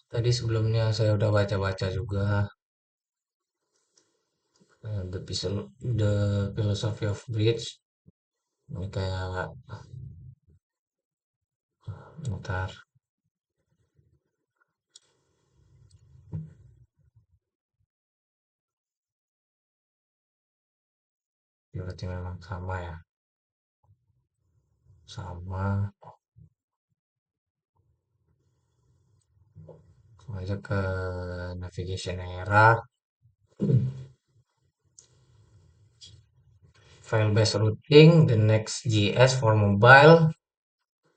Tadi sebelumnya saya udah baca-baca juga The Philosophy of Bridge. Ini kayak ntar berarti memang sama ya. Sama aja ke navigation era, file based routing, the next JS for mobile.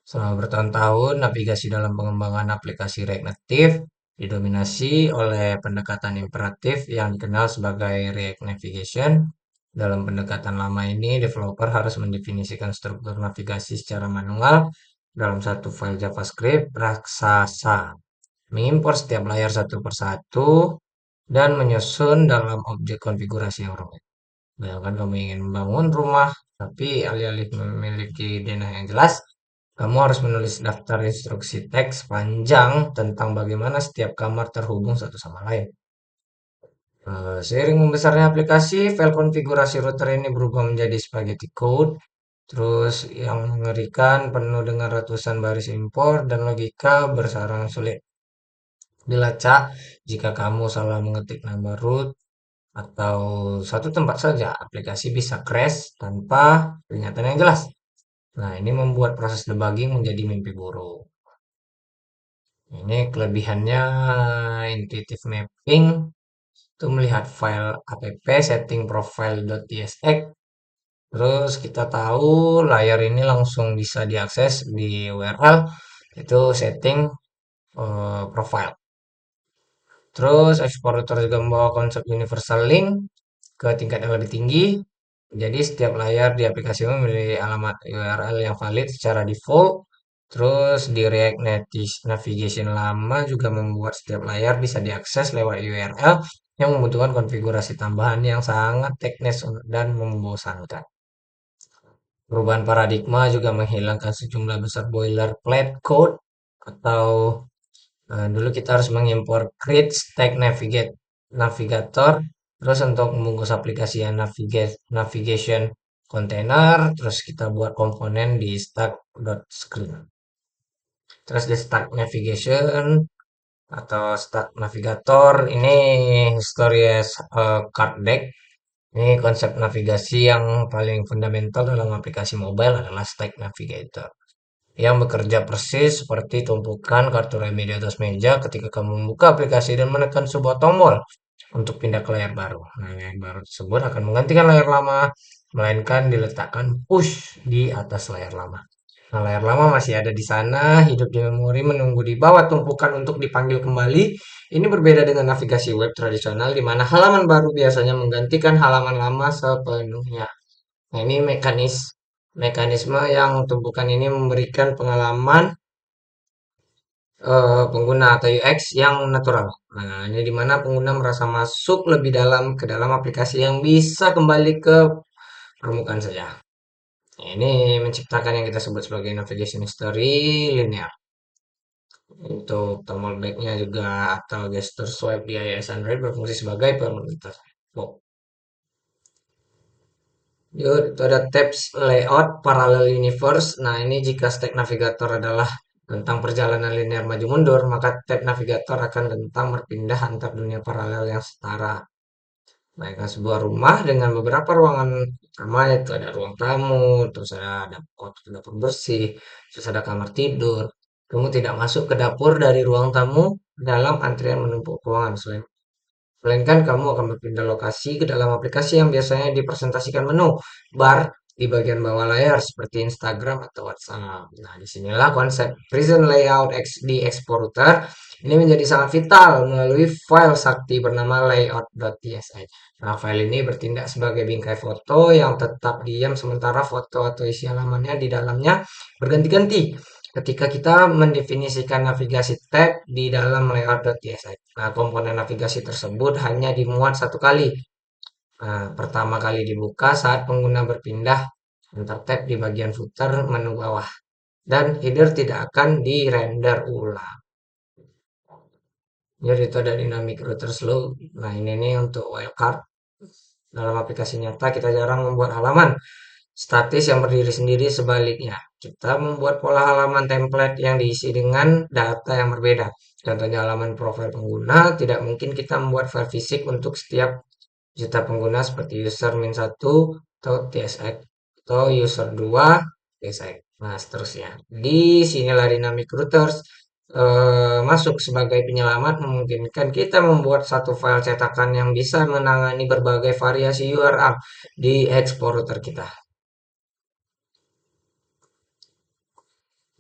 Selama bertahun-tahun, navigasi dalam pengembangan aplikasi React Native didominasi oleh pendekatan imperatif yang dikenal sebagai React Navigation. Dalam pendekatan lama ini, developer harus mendefinisikan struktur navigasi secara manual dalam satu file JavaScript raksasa, mengimpor setiap layar satu persatu, dan menyusun dalam objek konfigurasi yang rumit. Bayangkan kamu ingin membangun rumah, tapi alih-alih memiliki denah yang jelas, kamu harus menulis daftar instruksi teks panjang tentang bagaimana setiap kamar terhubung satu sama lain. Seiring membesarnya aplikasi, file konfigurasi router ini berubah menjadi spaghetti code. Terus yang mengerikan penuh dengan ratusan baris impor dan logika bersarang sulit dilacak jika kamu salah mengetik nama root atau satu tempat saja, aplikasi bisa crash tanpa peringatan yang jelas. Nah, ini membuat proses debugging menjadi mimpi buruk. Ini kelebihannya intuitive mapping itu melihat file app setting profile.tsx. Terus kita tahu layar ini langsung bisa diakses di URL itu setting profile. Terus eksporter juga membawa konsep universal link ke tingkat yang lebih tinggi. Jadi setiap layar di aplikasi memiliki alamat URL yang valid secara default. Terus di React Native Navigation lama juga membuat setiap layar bisa diakses lewat URL yang membutuhkan konfigurasi tambahan yang sangat teknis dan membosankan. Perubahan paradigma juga menghilangkan sejumlah besar boilerplate code atau dulu kita harus mengimpor create stack navigator, terus untuk membungkus aplikasi yang navigation container, terus kita buat komponen di stack.screen. Terus di stack navigation atau stack navigator ini histories card deck. Ini konsep navigasi yang paling fundamental dalam aplikasi mobile adalah stack navigator yang bekerja persis seperti tumpukan kartu remi di atas meja ketika kamu membuka aplikasi dan menekan sebuah tombol untuk pindah ke layar baru. Nah, layar baru tersebut akan menggantikan layar lama, melainkan diletakkan push di atas layar lama. Nah, layar lama masih ada di sana, hidup di memori, menunggu di bawah tumpukan untuk dipanggil kembali. Ini berbeda dengan navigasi web tradisional, di mana halaman baru biasanya menggantikan halaman lama sepenuhnya. Nah, ini mekanisme yang tumpukan ini memberikan pengalaman pengguna atau UX yang natural. Nah, ini di mana pengguna merasa masuk lebih dalam ke dalam aplikasi yang bisa kembali ke permukaan saja. Nah, ini menciptakan yang kita sebut sebagai navigation history linear. Untuk tombol backnya juga atau gesture swipe di iOS Android berfungsi sebagai pemerintah. Oh, yuk, itu ada tabs layout parallel universe. Nah, ini jika stack navigator adalah tentang perjalanan linear maju mundur, maka tab navigator akan tentang berpindah antar dunia paralel yang setara. Bayangkan sebuah rumah dengan beberapa ruangan utama, itu ada ruang tamu, terus ada dapur, dapur bersih, terus ada kamar tidur. Kamu tidak masuk ke dapur dari ruang tamu dalam antrian menumpuk ruangan. Melainkan kamu akan berpindah lokasi ke dalam aplikasi yang biasanya dipresentasikan menu bar di bagian bawah layar seperti Instagram atau WhatsApp. Nah, disinilah konsep Prison Layout XD Exporter ini menjadi sangat vital melalui file sakti bernama layout.tsx. Nah, file ini bertindak sebagai bingkai foto yang tetap diam sementara foto atau isi halamannya di dalamnya berganti-ganti ketika kita mendefinisikan navigasi tab di dalam layout.tsx. Nah, komponen navigasi tersebut hanya dimuat satu kali. Nah, pertama kali dibuka saat pengguna berpindah antar tab di bagian footer menu bawah. Dan header tidak akan di-render ulang. Jadi itu ada dynamic router slow. Nah, ini nih untuk wildcard. Dalam aplikasi nyata kita jarang membuat halaman statis yang berdiri sendiri. Sebaliknya, kita membuat pola halaman template yang diisi dengan data yang berbeda. Contohnya halaman profil pengguna, tidak mungkin kita membuat file fisik untuk setiap juta pengguna seperti user min 1 atau TSX atau user 2 TSX. Nah, seterusnya. Di sinilah dynamic routers masuk sebagai penyelamat, memungkinkan kita membuat satu file cetakan yang bisa menangani berbagai variasi URL di exporter kita.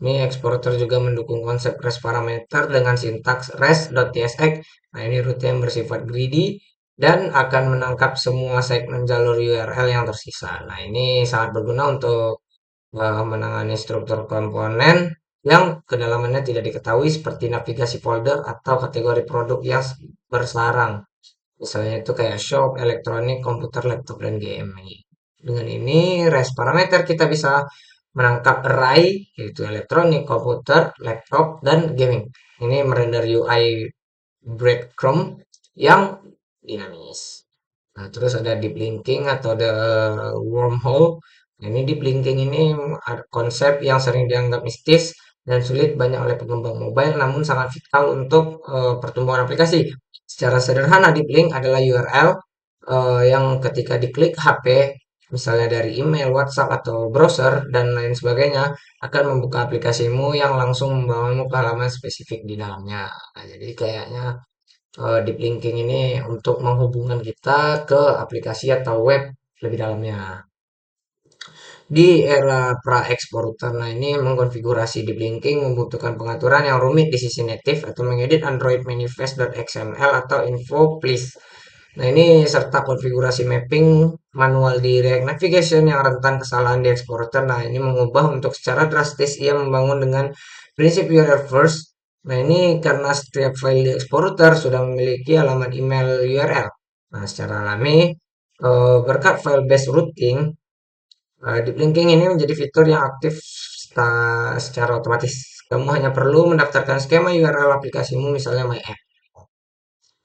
Ini exporter juga mendukung konsep REST parameter dengan sintaks rest.tsx. Nah, ini rute yang bersifat greedy dan akan menangkap semua segmen jalur URL yang tersisa. Nah, ini sangat berguna untuk menangani struktur komponen yang kedalamannya tidak diketahui seperti navigasi folder atau kategori produk yang bersarang. Misalnya itu kayak shop, elektronik, komputer, laptop, dan game. Dengan ini, REST parameter kita bisa menangkap array, yaitu elektronik, komputer, laptop, dan gaming. Ini merender UI breadcrumb yang dinamis. Nah, terus ada deep linking atau the wormhole. Nah, ini deep linking ini ada konsep yang sering dianggap mistis dan sulit banyak oleh pengembang mobile, namun sangat vital untuk pertumbuhan aplikasi. Secara sederhana, deep link adalah URL yang ketika diklik HP, misalnya dari email, WhatsApp, atau browser, dan lain sebagainya, akan membuka aplikasimu yang langsung membawamu ke halaman spesifik di dalamnya. Nah, jadi kayaknya deep linking ini untuk menghubungkan kita ke aplikasi atau web lebih dalamnya. Di era pra-exporter, nah ini mengkonfigurasi deep linking membutuhkan pengaturan yang rumit di sisi native atau mengedit Android manifest.xml atau info please. Nah, ini serta konfigurasi mapping manual di React Navigation yang rentan kesalahan di exporter. Nah, ini mengubah untuk secara drastis ia membangun dengan prinsip URL first. Nah, ini karena setiap file di exporter sudah memiliki alamat email URL. Nah, secara alami, berkat file based routing, deep linking ini menjadi fitur yang aktif secara otomatis. Kamu hanya perlu mendaftarkan skema URL aplikasimu, misalnya My App,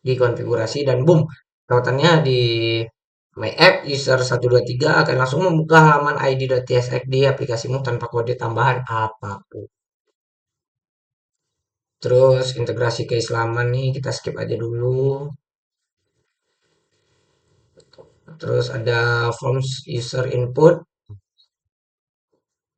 dikonfigurasi dan boom, tautannya di My App user 123 akan langsung membuka halaman id.tsx di aplikasimu tanpa kode tambahan apapun. Terus integrasi keislaman nih kita skip aja dulu. Terus ada forms user input.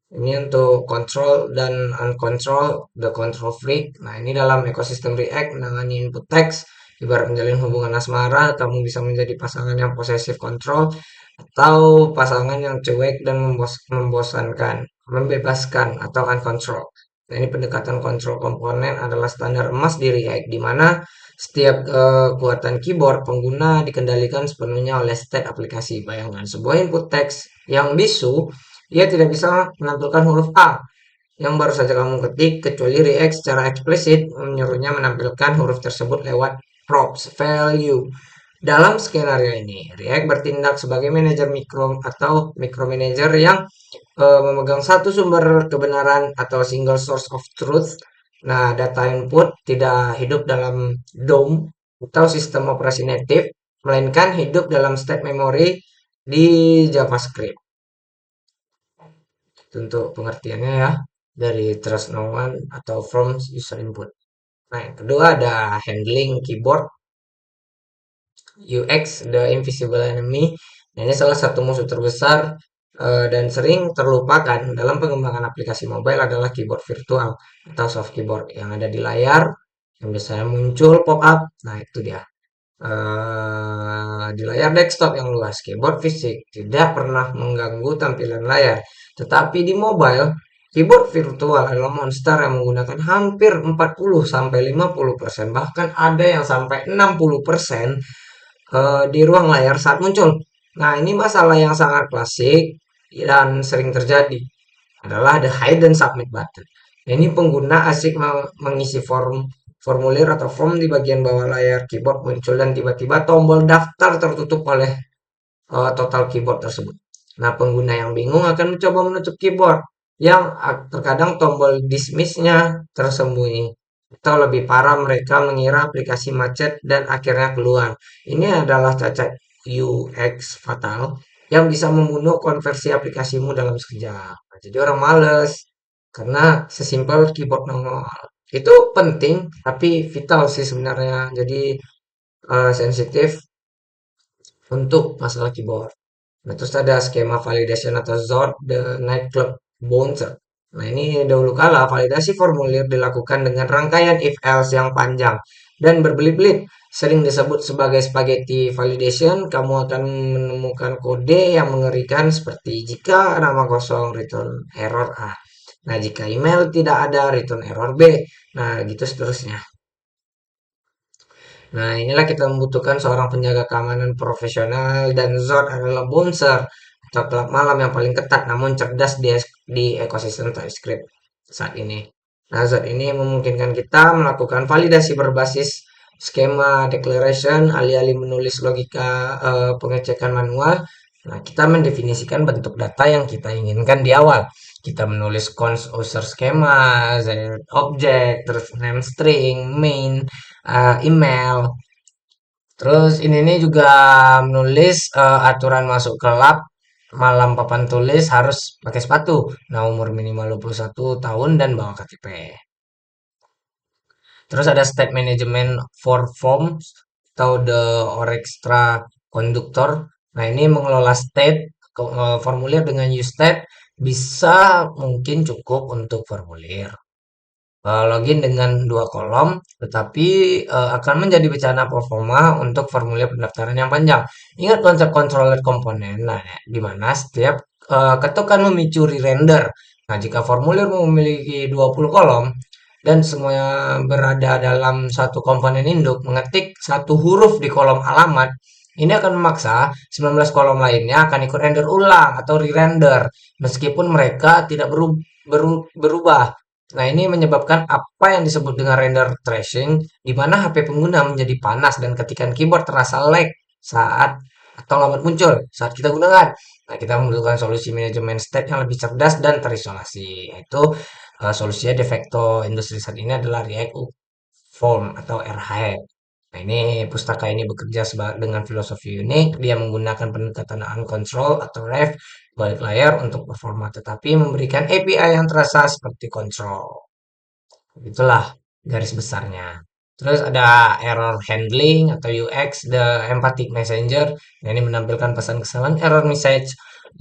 Ini untuk control dan uncontrol, the control freak. Nah, ini dalam ekosistem React menangani input text. Ibarat menjalin hubungan asmara, kamu bisa menjadi pasangan yang posesif kontrol atau pasangan yang cuek dan membosankan, membebaskan atau uncontrol. Nah, ini pendekatan kontrol komponen adalah standar emas di React, di mana setiap kekuatan keyboard pengguna dikendalikan sepenuhnya oleh state aplikasi. Bayangkan sebuah input text yang bisu, ia tidak bisa menampilkan huruf A yang baru saja kamu ketik, kecuali React secara eksplisit menyuruhnya menampilkan huruf tersebut lewat props value. Dalam skenario ini, React bertindak sebagai manajer mikro atau micromanager yang memegang satu sumber kebenaran atau single source of truth. Nah, data input tidak hidup dalam DOM atau sistem operasi native, melainkan hidup dalam state memory di JavaScript. Itu untuk pengertiannya ya, dari trust no one atau from user input. Nah, yang kedua ada handling keyboard UX, the invisible enemy. Nah, ini salah satu musuh terbesar dan sering terlupakan dalam pengembangan aplikasi mobile adalah keyboard virtual atau soft keyboard yang ada di layar yang biasanya muncul pop up. Nah, itu dia. Di layar desktop yang luas, keyboard fisik tidak pernah mengganggu tampilan layar. Tetapi di mobile, keyboard virtual adalah monster yang menggunakan hampir 40-50%, bahkan ada yang sampai 60% di ruang layar saat muncul. Nah, ini masalah yang sangat klasik dan sering terjadi adalah the hidden submit button. Ini pengguna asik mengisi formulir atau form di bagian bawah layar keyboard muncul dan tiba-tiba tombol daftar tertutup oleh total keyboard tersebut. Nah, pengguna yang bingung akan mencoba menutup keyboard yang terkadang tombol dismiss-nya tersembunyi. Atau lebih parah mereka mengira aplikasi macet dan akhirnya keluar. Ini adalah cacat UX fatal yang bisa membunuh konversi aplikasimu dalam sekejap. Nah, jadi orang males karena sesimpel keyboard nongol. Itu penting tapi vital sih sebenarnya. Jadi sensitif untuk masalah keyboard. Nah, terus ada skema validation atau ZOT, the nightclub bouncer. Nah, ini dahulu kala validasi formulir dilakukan dengan rangkaian if else yang panjang dan berbelit-belit. Sering disebut sebagai spaghetti validation, kamu akan menemukan kode yang mengerikan seperti jika nama kosong return error A. Nah, jika email tidak ada return error B. Nah, gitu seterusnya. Nah, inilah kita membutuhkan seorang penjaga keamanan profesional dan Zod adalah bouncer atau klub malam yang paling ketat namun cerdas di ekosistem TypeScript saat ini. Nah, Zod ini memungkinkan kita melakukan validasi berbasis skema declaration alih-alih menulis logika pengecekan manual. Nah, kita mendefinisikan bentuk data yang kita inginkan di awal. Kita menulis const user schema, z object, terus name string, main, email. Terus ini nih juga menulis aturan masuk ke lab malam papan tulis harus pakai sepatu. Nah, umur minimal 21 tahun dan bawa KTP. Terus ada state management for forms atau the Orextra Conductor. Nah, ini mengelola state formulir dengan use state bisa mungkin cukup untuk formulir. Login dengan 2 kolom, tetapi akan menjadi bencana performa untuk formulir pendaftaran yang panjang. Ingat konsep controller komponen, nah, di mana setiap ketukan memicu re-render. Nah, jika formulir memiliki 20 kolom dan semuanya berada dalam satu komponen induk, mengetik satu huruf di kolom alamat, ini akan memaksa 19 kolom lainnya akan ikut render ulang atau re-render, meskipun mereka tidak berubah. Nah, ini menyebabkan apa yang disebut dengan render tracing, di mana HP pengguna menjadi panas dan ketikan keyboard terasa lag saat atau lambat muncul saat kita gunakan. Nah, kita membutuhkan solusi manajemen state yang lebih cerdas dan terisolasi. Yaitu solusinya de facto industri saat ini adalah React Form atau RH. Nah, ini pustaka ini bekerja dengan filosofi unik. Dia menggunakan pendekatan uncontrol atau ref balik layar untuk performa, tetapi memberikan API yang terasa seperti control. Itulah garis besarnya. Terus ada error handling atau UX, the empathic messenger. Nah, ini menampilkan pesan kesalahan error message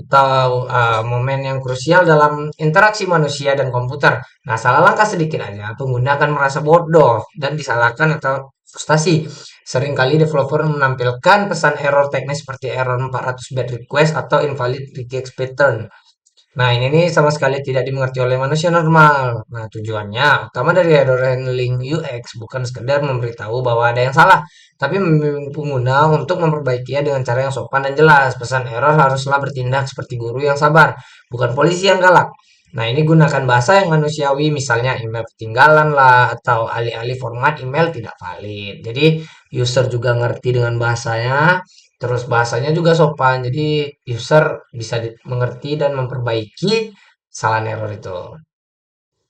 atau momen yang krusial dalam interaksi manusia dan komputer. Nah, salah langkah sedikit aja, pengguna akan merasa bodoh dan disalahkan atau frustasi. Seringkali developer menampilkan pesan error teknis seperti error 400 byte request atau invalid regex pattern. Nah, ini nih sama sekali tidak dimengerti oleh manusia normal. Nah, tujuannya utama dari error handling UX bukan sekedar memberitahu bahwa ada yang salah, tapi membimbing pengguna untuk memperbaikinya dengan cara yang sopan dan jelas. Pesan error haruslah bertindak seperti guru yang sabar, bukan polisi yang galak. Nah, ini gunakan bahasa yang manusiawi, misalnya email ketinggalan lah, atau alih-alih format email tidak valid. Jadi, user juga ngerti dengan bahasanya, terus bahasanya juga sopan, jadi user bisa mengerti dan memperbaiki kesalahan error itu.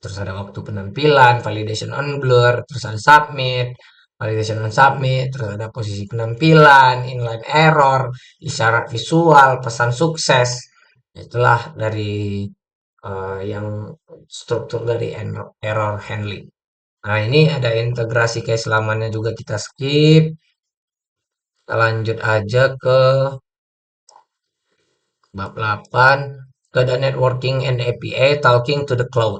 Terus ada waktu penampilan, validation on blur, terus ada submit, validation on submit, terus ada posisi penampilan, inline error, isyarat visual, pesan sukses. Itulah dari yang struktur dari error handling. Nah, ini ada integrasi keselamatannya juga kita skip. Kita lanjut aja ke bab 8, ada networking and API talking to the cloud.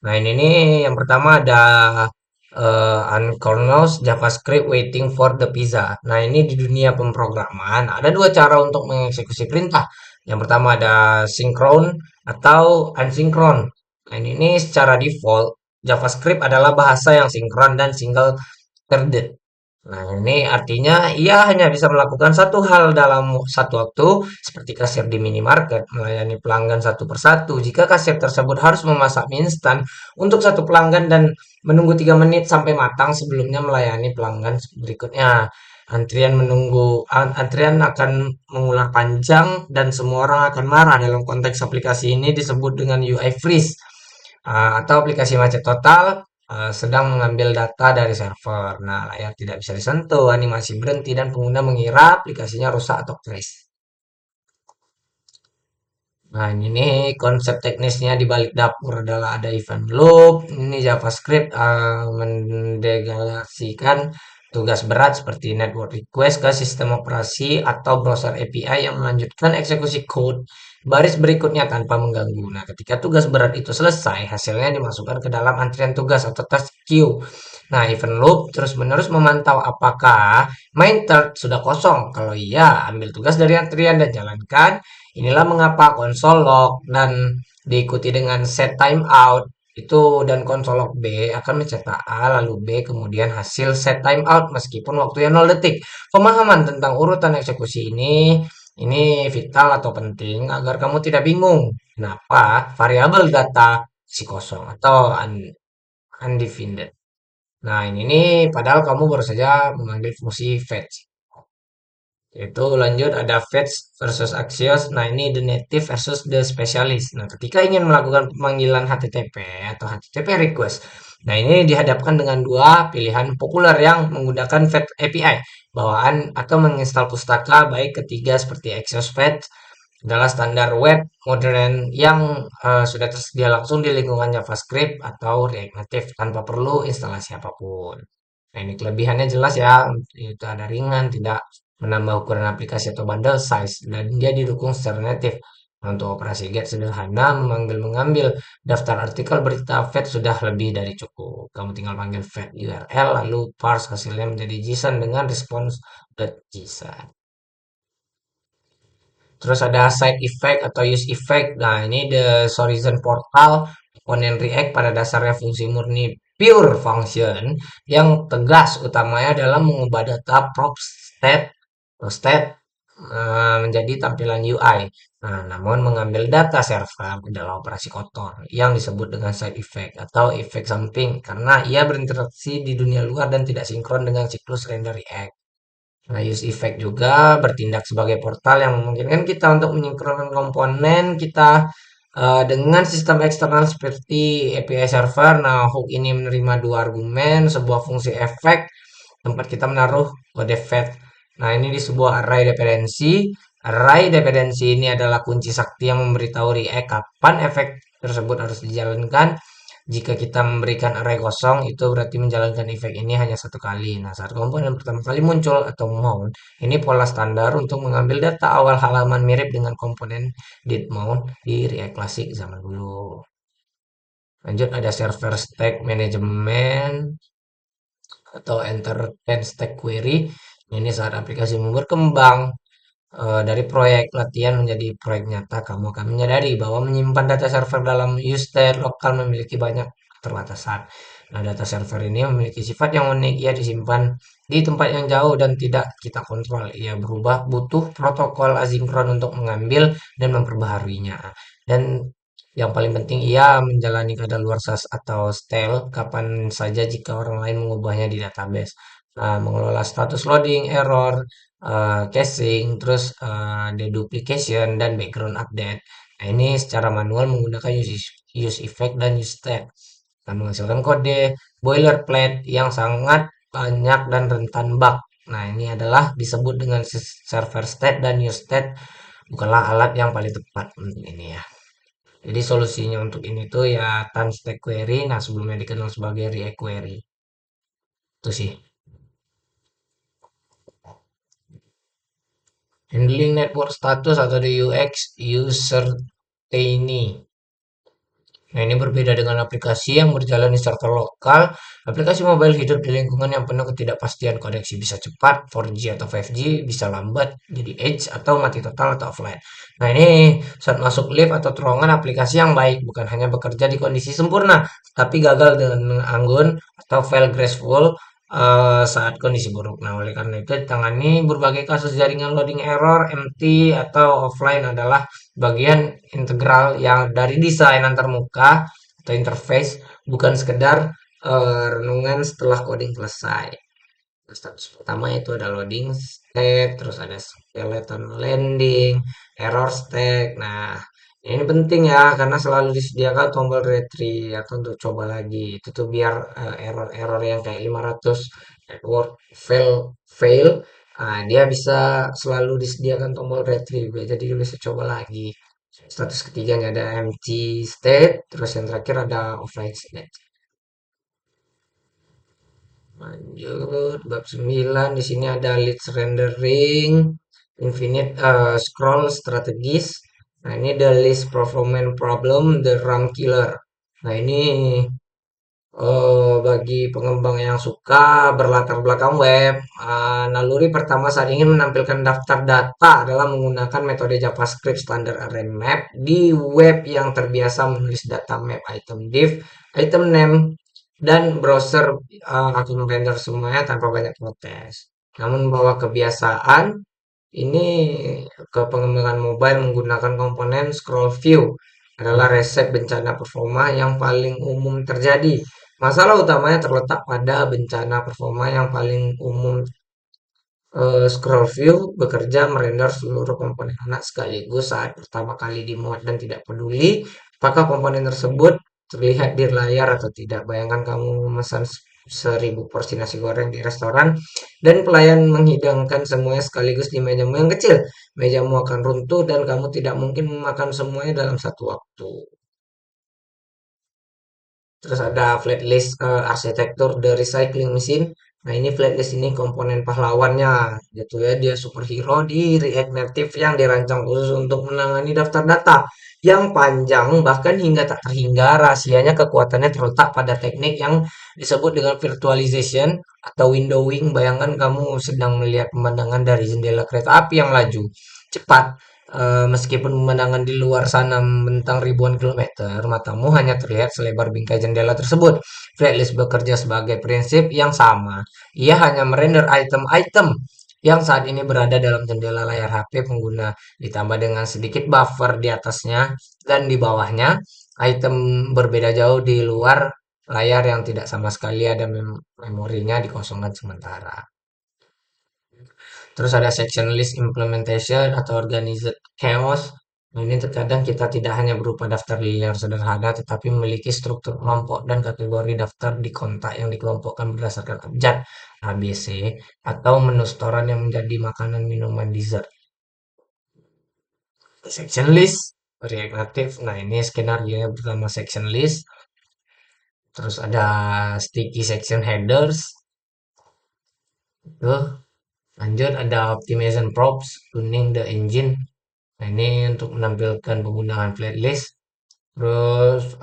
Nah, ini nih yang pertama ada Uncornels JavaScript waiting for the pizza. Nah, ini di dunia pemrograman ada dua cara untuk mengeksekusi perintah. Yang pertama ada synchron atau unsinkron. Nah, ini secara default JavaScript adalah bahasa yang sinkron dan single threaded. Nah, ini artinya ia hanya bisa melakukan satu hal dalam satu waktu, seperti kasir di minimarket, melayani pelanggan satu persatu. Jika kasir tersebut harus memasak mie instan untuk satu pelanggan dan menunggu 3 menit sampai matang sebelumnya melayani pelanggan berikutnya. Antrian akan mengular panjang dan semua orang akan marah. Dalam konteks aplikasi ini disebut dengan UI freeze atau aplikasi macet total. sedang mengambil data dari server. Nah, layar tidak bisa disentuh, animasi berhenti, dan pengguna mengira aplikasinya rusak atau crash. Nah, ini nih konsep teknisnya di balik dapur adalah ada event loop. Ini JavaScript mendelegasikan tugas berat seperti network request ke sistem operasi atau browser API yang melanjutkan eksekusi code baris berikutnya tanpa mengganggu. Nah, ketika tugas berat itu selesai, hasilnya dimasukkan ke dalam antrian tugas atau task queue. Nah, event loop terus-menerus memantau apakah main thread sudah kosong. Kalau iya, ambil tugas dari antrian dan jalankan. Inilah mengapa konsol log dan diikuti dengan set timeout itu dan konsol log B akan mencetak A lalu B kemudian hasil set timeout meskipun waktunya 0 detik. Pemahaman tentang urutan eksekusi ini vital atau penting agar kamu tidak bingung kenapa variabel data si kosong atau undefined. Nah, ini nih padahal kamu baru saja memanggil fungsi fetch. Itu lanjut ada fetch versus Axios. Nah, ini the native versus the specialist. Nah, ketika ingin melakukan pemanggilan HTTP atau HTTP request. Nah, ini dihadapkan dengan dua pilihan populer yang menggunakan fetch API. Bawaan atau menginstal pustaka baik ketiga seperti Axios Fetch adalah standar web modern yang sudah tersedia langsung di lingkungan JavaScript atau React Native tanpa perlu instalasi apapun. Nah, ini kelebihannya jelas ya, itu ada ringan, tidak menambah ukuran aplikasi atau bundle size, dan dia didukung secara native. Nah, untuk operasi get sederhana, memanggil-mengambil daftar artikel berita fetch sudah lebih dari cukup. Kamu tinggal panggil fetch URL, lalu parse hasilnya menjadi JSON dengan response.json. Terus ada side effect atau use effect. Nah, ini the Horizon Portal komponen React pada dasarnya fungsi murni pure function yang tegas utamanya dalam mengubah data prop state menjadi tampilan UI. Nah, namun mengambil data server adalah operasi kotor yang disebut dengan side effect atau efek samping karena ia berinteraksi di dunia luar dan tidak sinkron dengan siklus render React. Nah, use effect juga bertindak sebagai portal yang memungkinkan kita untuk menyinkronkan komponen kita dengan sistem eksternal seperti API server. Nah, hook ini menerima dua argumen, sebuah fungsi efek tempat kita menaruh kode fetch. Nah, ini di sebuah array dependensi. Array dependensi ini adalah kunci sakti yang memberitahu React kapan efek tersebut harus dijalankan. Jika kita memberikan array kosong, itu berarti menjalankan efek ini hanya satu kali. Nah, saat komponen pertama kali muncul atau mount, ini pola standar untuk mengambil data awal halaman mirip dengan komponen did mount di React Classic zaman dulu. Lanjut ada server stack management atau enterprise stack query. Ini saat aplikasimu berkembang dari proyek latihan menjadi proyek nyata, kamu akan menyadari bahwa menyimpan data server dalam state lokal memiliki banyak keterbatasan. Nah, data server ini memiliki sifat yang unik. Ia disimpan di tempat yang jauh dan tidak kita kontrol. Ia berubah, butuh protokol asinkron untuk mengambil dan memperbaharuinya. Dan yang paling penting, ia menjalani kadaluarsa atau stale kapan saja jika orang lain mengubahnya di database. Nah, mengelola status loading, error, caching, terus deduplication dan background update. Nah, ini secara manual menggunakan use effect dan use state akan menghasilkan kode boilerplate yang sangat banyak dan rentan bug. Nah, ini adalah disebut dengan server state dan use state bukanlah alat yang paling tepat untuk ini ya. Jadi solusinya untuk ini tuh ya Tan Stack Query, nah sebelumnya dikenal sebagai React Query. Itu sih. Handling network status atau the UX user ini. Nah, ini berbeda dengan aplikasi yang berjalan di server lokal. Aplikasi mobile hidup di lingkungan yang penuh ketidakpastian. Koneksi bisa cepat, 4G atau 5G, bisa lambat, jadi edge atau mati total atau offline. Nah, ini saat masuk lift atau terowongan aplikasi yang baik bukan hanya bekerja di kondisi sempurna, tapi gagal dengan anggun atau fail graceful saat kondisi buruk. Nah, oleh karena itu ditangani berbagai kasus jaringan loading error, empty atau offline adalah bagian integral yang dari desain antarmuka atau interface, bukan sekedar renungan setelah coding selesai. Nah, status pertama itu ada loading state, terus ada skeleton landing, error state. Nah, Ini penting ya, karena selalu disediakan tombol retrieve atau untuk coba lagi. Itu tuh biar error-error yang kayak 500 network fail fail, dia bisa selalu disediakan tombol retrieve. Jadi dia bisa coba lagi. Status ketiganya ada empty state, terus yang terakhir ada offline state. Lanjut, bab 9 di sini ada leads rendering, infinite scroll strategis. Nah, ini the list performance problem, the RAM killer. Nah, ini bagi pengembang yang suka berlatar belakang web, naluri pertama saat ingin menampilkan daftar data adalah menggunakan metode JavaScript standar array map di web yang terbiasa menulis data map item div, item name, dan browser akan render semuanya tanpa banyak protes. Namun bahwa kebiasaan ini ke pengembangan mobile menggunakan komponen scroll view adalah resep bencana performa yang paling umum terjadi. Masalah utamanya terletak pada bencana performa yang paling umum. Scroll view bekerja merender seluruh komponen anak sekaligus saat pertama kali dimuat dan tidak peduli apakah komponen tersebut terlihat di layar atau tidak. Bayangkan kamu memesan 1.000 porsi nasi goreng di restoran dan pelayan menghidangkan semuanya sekaligus di mejamu yang kecil. Mejamu akan runtuh dan kamu tidak mungkin memakan semuanya dalam satu waktu. Terus ada flatlist arsitektur The Recycling Machine. Nah, ini flatlist ini komponen pahlawannya. Gitu ya, dia superhero di React Native yang dirancang khusus untuk menangani daftar data yang panjang bahkan hingga tak terhingga. Rahasianya kekuatannya terletak pada teknik yang disebut dengan virtualization atau windowing. Bayangkan kamu sedang melihat pemandangan dari jendela kereta api yang laju cepat. Meskipun pemandangan di luar sana membentang ribuan kilometer, matamu hanya terlihat selebar bingkai jendela tersebut. Flatlist bekerja sebagai prinsip yang sama. Ia hanya merender item-item yang saat ini berada dalam jendela layar HP pengguna, ditambah dengan sedikit buffer di atasnya dan di bawahnya. Item berbeda jauh di luar layar yang tidak sama sekali ada memorinya dikosongkan sementara. Terus ada section list implementation atau organized chaos. Nah, ini terkadang kita tidak hanya berupa daftar linear sederhana, tetapi memiliki struktur kelompok dan kategori daftar di kontak yang dikelompokkan berdasarkan abjad ABC atau menu storan yang menjadi makanan, minuman, dessert. Section list, React Native. Nah, ini skenario yang pertama section list. Terus ada sticky section headers. Tuh, lanjut ada optimization props, tuning the engine. Nah, ini untuk menampilkan penggunaan playlist. Terus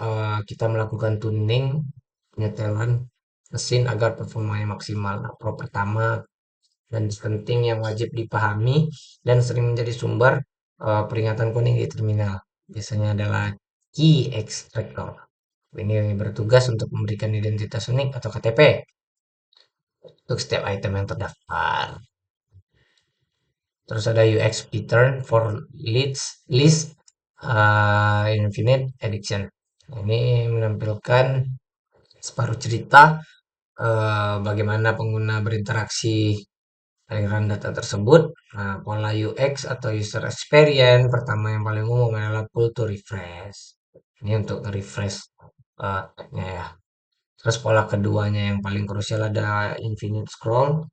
kita melakukan tuning, penyetelan mesin agar performanya maksimal. Nah, pro pertama dan penting yang wajib dipahami dan sering menjadi sumber peringatan kuning di terminal. Biasanya adalah key extractor. Ini bertugas untuk memberikan identitas unik atau KTP untuk setiap item yang terdaftar. Terus ada UX pattern for list infinite edition. Ini menampilkan separuh cerita bagaimana pengguna berinteraksi aliran data tersebut. Nah, pola UX atau user experience pertama yang paling umum adalah pull to refresh. Ini untuk refresh tagnya ya. Terus pola keduanya yang paling krusial ada infinite scroll.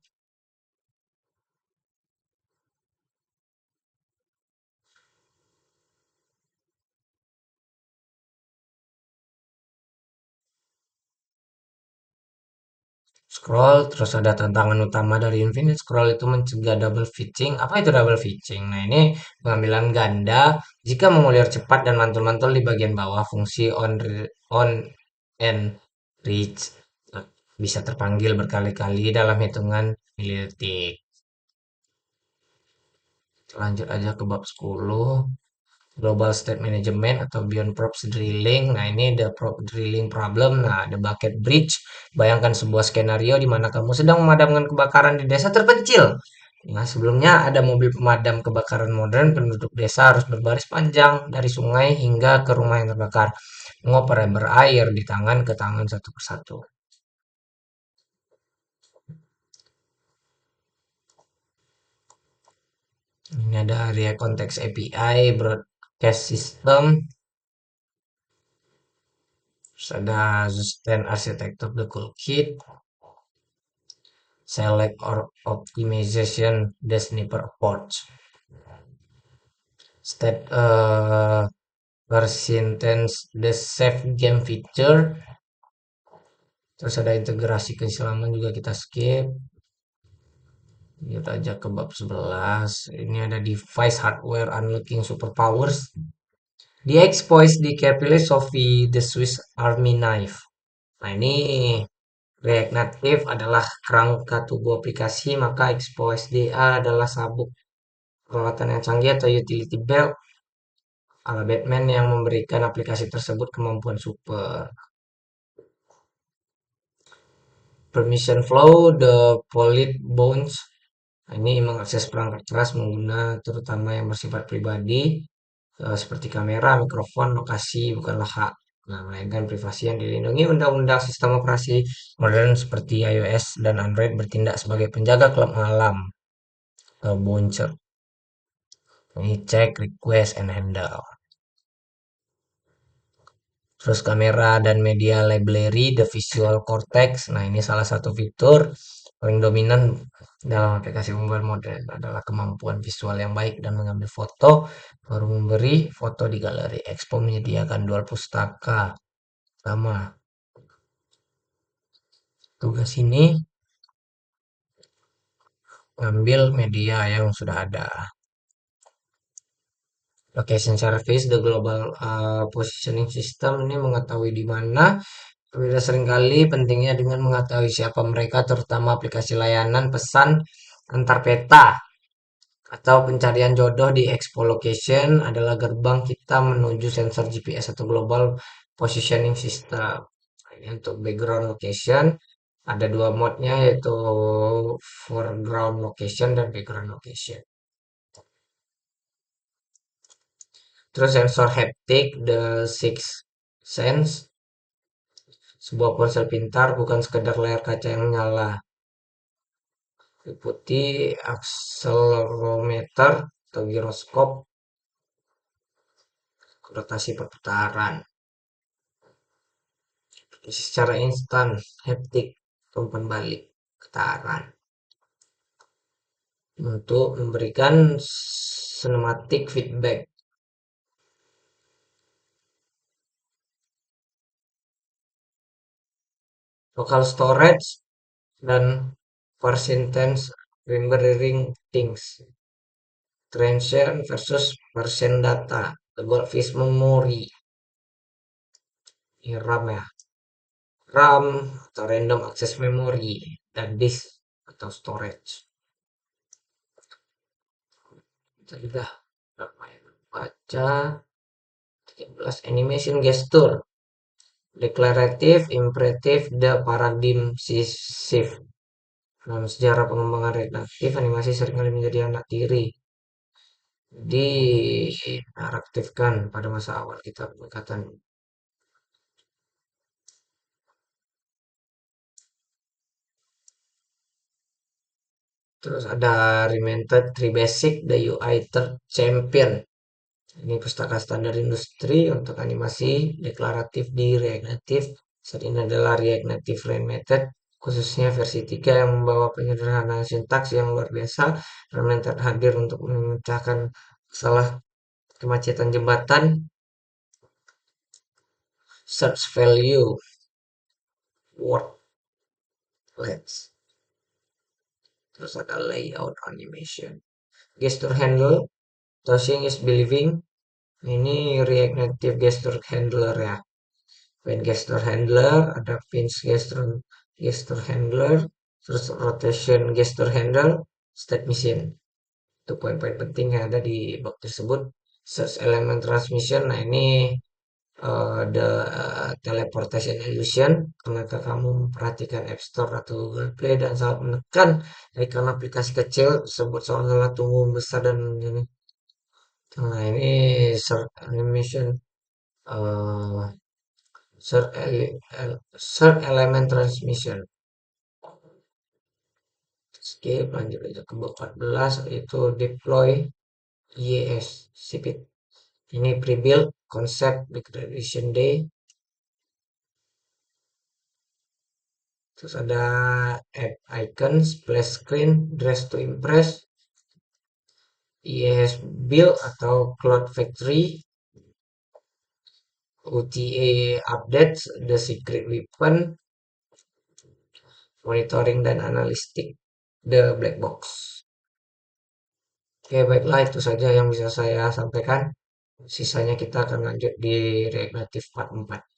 Scroll, terus ada tantangan utama dari Infinite Scroll itu mencegah double fetching. Apa itu double fetching? Nah, ini pengambilan ganda jika mengulir cepat dan mantul-mantul di bagian bawah fungsi on and reach bisa terpanggil berkali-kali dalam hitungan milidetik. Lanjut aja ke bab 10. Global State Management atau Beyond Props Drilling. Nah, ini the prop drilling problem. Nah, the bucket bridge. Bayangkan sebuah skenario di mana kamu sedang memadamkan kebakaran di desa terpencil. Nah, sebelumnya ada mobil pemadam kebakaran modern, penduduk desa harus berbaris panjang dari sungai hingga ke rumah yang terbakar. Mengoper berair di tangan ke tangan satu persatu. Ini ada React Context API, cache system, terus ada sustain architecture the cool kit, select or optimization the sniper approach, state version tense the save game feature, terus ada integrasi keislaman juga kita skip. Kita aja ke bab 11. Ini ada device hardware unlocking superpowers. The exploits di Capile Sophie the Swiss Army Knife. Nah, ini React Native adalah kerangka tubuh aplikasi, maka exploits DA adalah sabuk peralatan yang canggih atau utility belt ala Batman yang memberikan aplikasi tersebut kemampuan super. Permission flow, the polite bones. Nah, ini mengakses perangkat keras mengguna terutama yang bersifat pribadi seperti kamera, mikrofon, lokasi bukanlah hak. Nah, melainkan privasi yang dilindungi undang-undang sistem operasi modern seperti iOS dan Android bertindak sebagai penjaga klub malam bouncer. Ini cek, request, and handle. Terus kamera dan media library, the visual cortex. Nah, ini salah satu fitur paling dominan dalam aplikasi mobile modern adalah kemampuan visual yang baik dan mengambil foto, baru memberi foto di galeri. Expo menyediakan dual pustaka. Sama tugas ini ngambil media yang sudah ada. Location service, the global positioning system ini mengetahui di mana. Berbeda seringkali pentingnya dengan mengetahui siapa mereka, terutama aplikasi layanan pesan antar peta atau pencarian jodoh di Expo Location adalah gerbang kita menuju sensor GPS atau Global Positioning System. Ini untuk background location ada dua modnya yaitu foreground location dan background location. Terus sensor haptic, the sixth sense, sebuah ponsel pintar bukan sekedar layar kaca yang menyala. Liputi akselerometer atau giroskop, rotasi perputaran. Secara instan, haptik, umpan balik, getaran. Untuk memberikan cinematic feedback. Local storage dan persistence remembering things. Transient versus percent data. The goldfish memory. Ini RAM ya. RAM atau random access memory dan disk atau storage. Sudah berapa ya? Baca 13 animation gesture. Declarative, imperative, the paradigm shift. Dalam sejarah pengembangan redaktif, animasi seringkali menjadi anak tiri. Dinarratifkan pada masa awal kita pendekatan. Terus ada Reinvented Three Basic, the UI Third Champion. Ini pustaka standar industri untuk animasi deklaratif di React Native. Saat ini adalah React Native Reinvented, khususnya versi 3 yang membawa penyederhanaan sintaks yang luar biasa. Reinvented hadir untuk memecahkan masalah kemacetan jembatan, search value, word length. Terus ada layout animation. Gesture handle, touching is believing. Ini React Native gesture handler ya. Pin gesture handler, ada pinch gesture handler, terus rotation gesture handle, state machine. Itu poin-poin penting yang ada di bab tersebut. Search element transmission, nah ini the teleportation illusion. Karena kamu memperhatikan App Store atau Google Play dan saat menekan ikon aplikasi kecil tersebut seolah-olah tumbuh besar dan ini. Nah ini search animation uh, search element transmission. Skip, lanjut aja ke 14 itu deploy yes sip it. Ini pre-build, concept, declaration day, terus ada add icons, splash screen, dress to impress, ES build atau Cloud Factory, OTA updates, the secret weapon, monitoring dan analistik, the black box. Oke, baiklah itu saja yang bisa saya sampaikan. Sisanya kita akan lanjut di React Native Part 4.